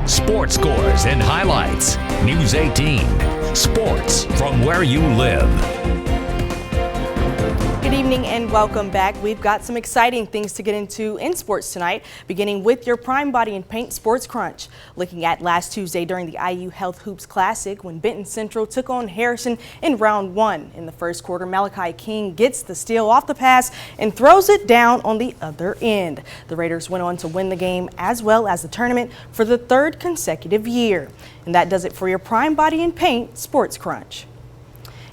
Sports scores and highlights. News 18. Sports from where you live. Good evening and welcome back. We've got some exciting things to get into in sports tonight, beginning with your Prime Body and Paint Sports Crunch. Looking at last Tuesday during the IU Health Hoops Classic when Benton Central took on Harrison in round one. In the first quarter, Malachi King gets the steal off the pass and throws it down on the other end. The Raiders went on to win the game as well as the tournament for the third consecutive year. And that does it for your Prime Body and Paint Sports Crunch.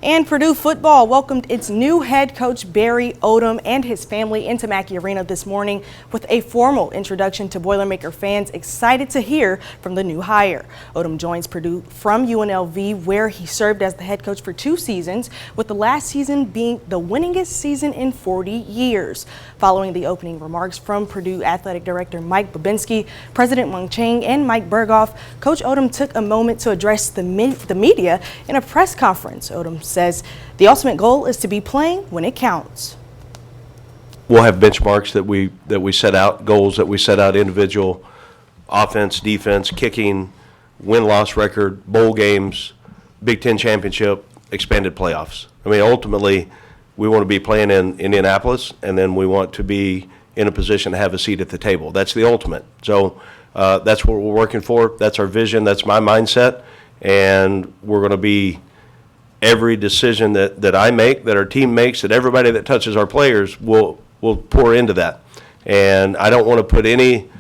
And Purdue football welcomed its new head coach Barry Odom and his family into Mackey Arena this morning with a formal introduction to Boilermaker fans excited to hear from the new hire. Odom joins Purdue from UNLV, where he served as the head coach for 2 seasons, with the last season being the winningest season in 40 years. Following the opening remarks from Purdue Athletic Director Mike Babinski, President Wang Chang, and Mike Berghoff, Coach Odom took a moment to address the media in a press conference. Odom says the ultimate goal is to be playing when it counts. We'll have benchmarks that we set out, goals that we set out, individual offense, defense, kicking, win-loss record, bowl games, Big Ten championship, expanded playoffs. I mean, ultimately, we want to be playing in Indianapolis, and then we want to be in a position to have a seat at the table. That's the ultimate. So that's what we're working for. That's our vision. That's my mindset. And we're going to be every decision that I make, that our team makes, that everybody that touches our players will pour into that. And I don't want to put any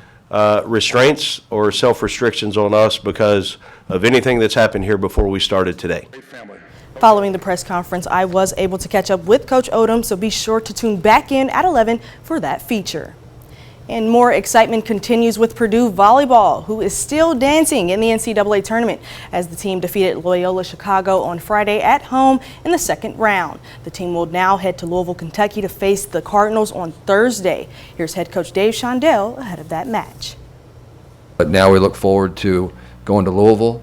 restraints or self-restrictions on us because of anything that's happened here before we started today. Following the press conference, I was able to catch up with Coach Odom, so be sure to tune back in at 11 for that feature. And more excitement continues with Purdue volleyball, who is still dancing in the NCAA tournament as the team defeated Loyola Chicago on Friday at home in the second round. The team will now head to Louisville, Kentucky to face the Cardinals on Thursday. Here's head coach Dave Shondell ahead of that match. But now we look forward to going to Louisville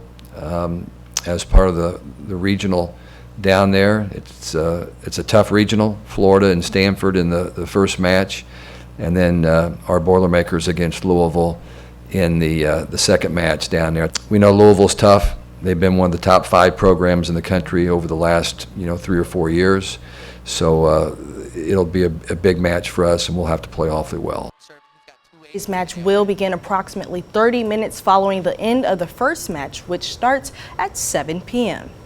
as part of the regional down there. It's a tough regional, Florida and Stanford in the first match. And then our Boilermakers against Louisville in the second match down there. We know Louisville's tough. They've been one of the top 5 programs in the country over the last 3 or 4 years. So it'll be a big match for us, and we'll have to play awfully well. This match will begin approximately 30 minutes following the end of the first match, which starts at 7 p.m.